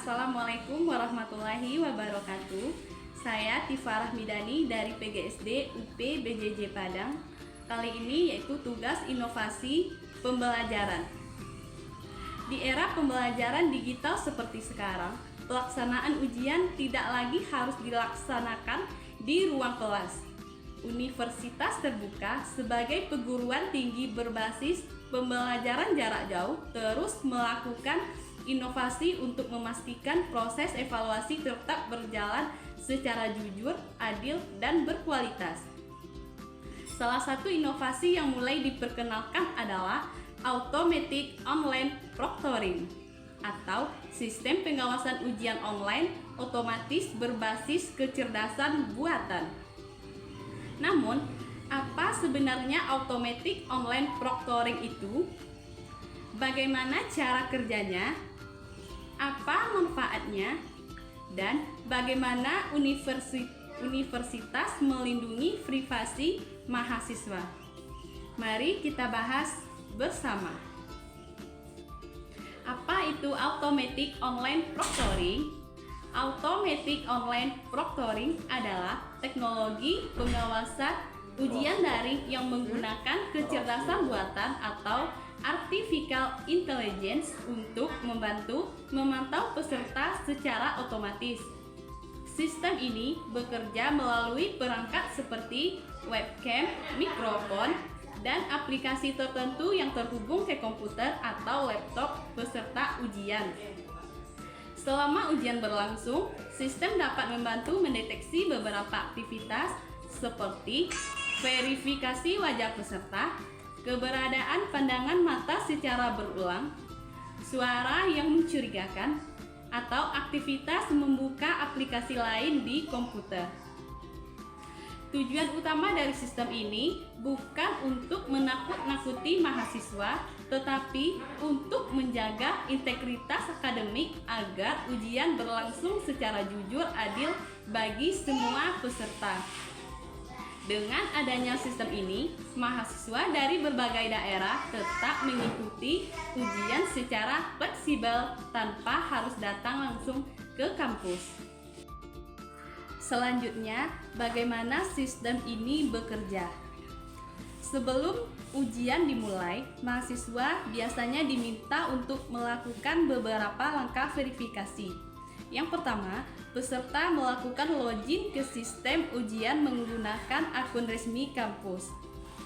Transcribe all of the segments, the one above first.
Assalamualaikum warahmatullahi wabarakatuh. Saya Tifa Rahmidani dari PGSD UP BJJ Padang. Kali ini yaitu tugas inovasi pembelajaran. Di era pembelajaran digital seperti sekarang, pelaksanaan ujian tidak lagi harus dilaksanakan di ruang kelas. Universitas terbuka sebagai perguruan tinggi berbasis pembelajaran jarak jauh terus melakukan inovasi untuk memastikan proses evaluasi tetap berjalan secara jujur, adil, dan berkualitas. Salah satu inovasi yang mulai diperkenalkan adalah Automatic Online Proctoring atau sistem pengawasan ujian online otomatis berbasis kecerdasan buatan. Namun, apa sebenarnya Automatic Online Proctoring itu? Bagaimana cara kerjanya? Apa manfaatnya? Dan bagaimana universitas melindungi privasi mahasiswa? Mari kita bahas bersama. Apa itu Automatic Online Proctoring? Automatic Online Proctoring adalah teknologi pengawasan ujian daring yang menggunakan kecerdasan buatan atau artificial intelligence untuk membantu memantau peserta secara otomatis. Sistem ini bekerja melalui perangkat seperti webcam, mikrofon, dan aplikasi tertentu yang terhubung ke komputer atau laptop peserta ujian. Selama ujian berlangsung, sistem dapat membantu mendeteksi beberapa aktivitas seperti verifikasi wajah peserta, keberadaan pandangan mata secara berulang, suara yang mencurigakan, atau aktivitas membuka aplikasi lain di komputer. Tujuan utama dari sistem ini bukan untuk menakut-nakuti mahasiswa, tetapi untuk menjaga integritas akademik agar ujian berlangsung secara jujur adil bagi semua peserta. Dengan adanya sistem ini, mahasiswa dari berbagai daerah tetap mengikuti ujian secara fleksibel tanpa harus datang langsung ke kampus. Selanjutnya, bagaimana sistem ini bekerja? Sebelum ujian dimulai, mahasiswa biasanya diminta untuk melakukan beberapa langkah verifikasi. Yang pertama, peserta melakukan login ke sistem ujian menggunakan akun resmi kampus.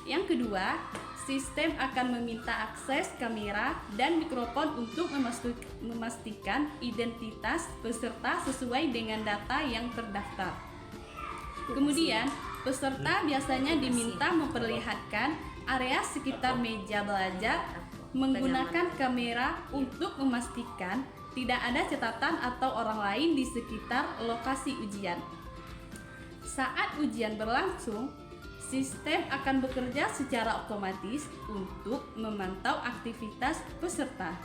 Yang kedua, sistem akan meminta akses kamera dan mikrofon untuk memastikan identitas peserta sesuai dengan data yang terdaftar. Kemudian, peserta biasanya diminta memperlihatkan area sekitar meja belajar menggunakan kamera untuk memastikan tidak ada catatan atau orang lain di sekitar lokasi ujian. Saat ujian berlangsung, sistem akan bekerja secara otomatis untuk memantau aktivitas peserta.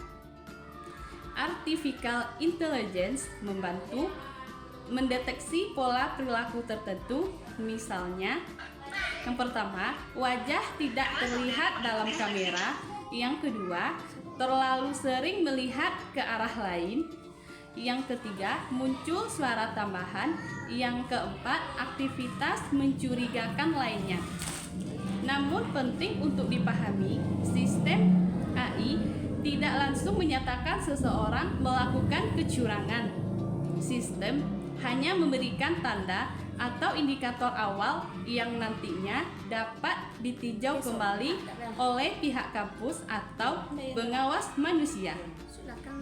Artificial intelligence membantu mendeteksi pola perilaku tertentu, misalnya yang pertama, wajah tidak terlihat dalam kamera. Yang kedua, terlalu sering melihat ke arah lain. Yang ketiga, muncul suara tambahan. Yang keempat, aktivitas mencurigakan lainnya. Namun penting untuk dipahami, sistem AI tidak langsung menyatakan seseorang melakukan kecurangan. Sistem hanya memberikan tanda atau indikator awal yang nantinya dapat ditinjau kembali oleh pihak kampus atau pengawas manusia.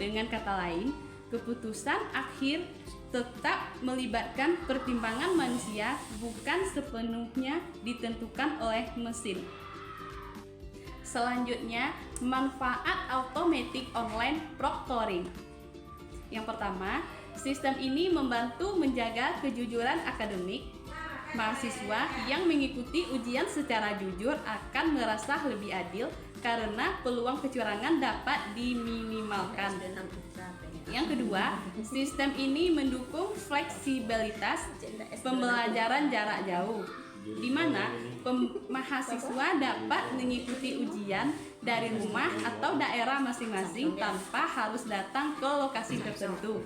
Dengan kata lain, keputusan akhir tetap melibatkan pertimbangan manusia, bukan sepenuhnya ditentukan oleh mesin. Selanjutnya, manfaat Automatic Online Proctoring. Yang pertama, sistem ini membantu menjaga kejujuran akademik. Mahasiswa yang mengikuti ujian secara jujur akan merasa lebih adil karena peluang kecurangan dapat diminimalkan. Yang kedua, sistem ini mendukung fleksibilitas pembelajaran jarak jauh, di mana mahasiswa dapat mengikuti ujian dari rumah atau daerah masing-masing tanpa harus datang ke lokasi tertentu.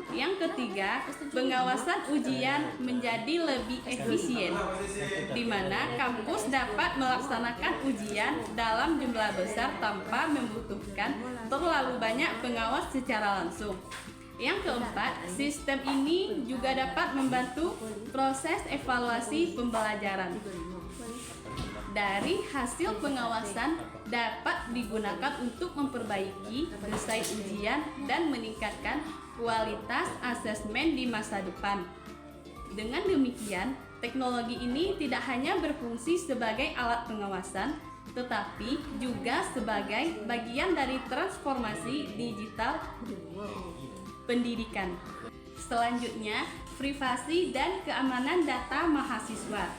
Yang ketiga, pengawasan ujian menjadi lebih efisien, di mana kampus dapat melaksanakan ujian dalam jumlah besar tanpa membutuhkan terlalu banyak pengawas secara langsung. Yang keempat, sistem ini juga dapat membantu proses evaluasi pembelajaran. Dari hasil pengawasan dapat digunakan untuk memperbaiki desain ujian dan meningkatkan kualitas asesmen di masa depan. Dengan demikian, teknologi ini tidak hanya berfungsi sebagai alat pengawasan, tetapi juga sebagai bagian dari transformasi digital pendidikan. Selanjutnya, privasi dan keamanan data mahasiswa.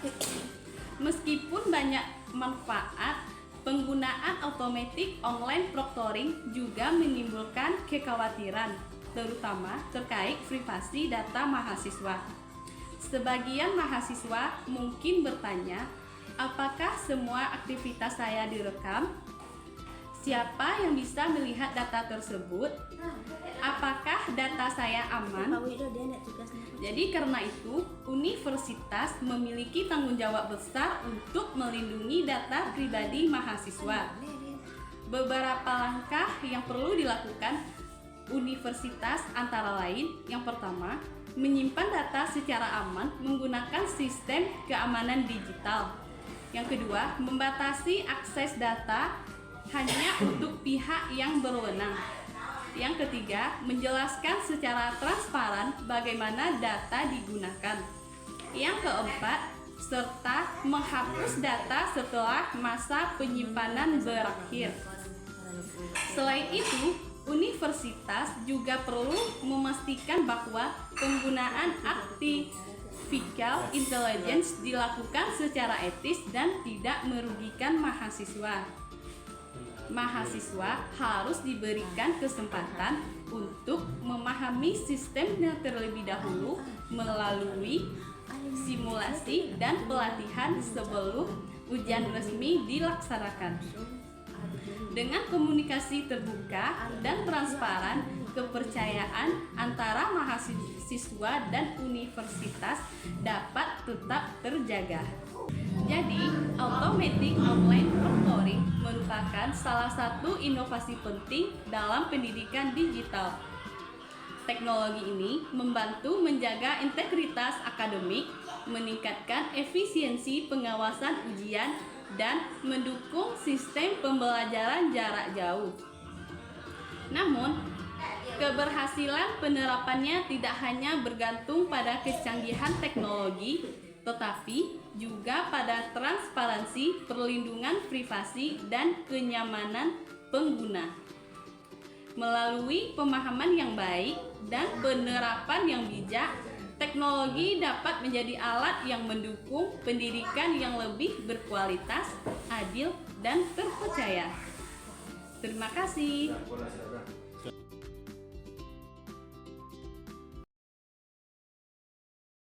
Meskipun banyak manfaat, penggunaan otomatis online proctoring juga menimbulkan kekhawatiran, terutama terkait privasi data mahasiswa. Sebagian mahasiswa mungkin bertanya, apakah semua aktivitas saya direkam? Siapa yang bisa melihat data tersebut? Apakah data saya aman? Jadi karena itu, universitas memiliki tanggung jawab besar untuk melindungi data pribadi mahasiswa. Beberapa langkah yang perlu dilakukan universitas antara lain, yang pertama, menyimpan data secara aman menggunakan sistem keamanan digital. Yang kedua, membatasi akses data hanya untuk pihak yang berwenang. Yang ketiga, menjelaskan secara transparan bagaimana data digunakan. Yang keempat, serta menghapus data setelah masa penyimpanan berakhir. Selain itu, universitas juga perlu memastikan bahwa penggunaan artificial intelligence dilakukan secara etis dan tidak merugikan mahasiswa. Mahasiswa harus diberikan kesempatan untuk memahami sistemnya terlebih dahulu melalui simulasi dan pelatihan sebelum ujian resmi dilaksanakan. Dengan komunikasi terbuka dan transparan, kepercayaan antara mahasiswa dan universitas dapat tetap terjaga. Jadi, automatic online proctoring merupakan salah satu inovasi penting dalam pendidikan digital. Teknologi ini membantu menjaga integritas akademik, meningkatkan efisiensi pengawasan ujian, dan mendukung sistem pembelajaran jarak jauh. Namun, keberhasilan penerapannya tidak hanya bergantung pada kecanggihan teknologi, tetapi juga pada transparansi, perlindungan privasi, dan kenyamanan pengguna. Melalui pemahaman yang baik dan penerapan yang bijak, teknologi dapat menjadi alat yang mendukung pendidikan yang lebih berkualitas, adil, dan terpercaya. Terima kasih.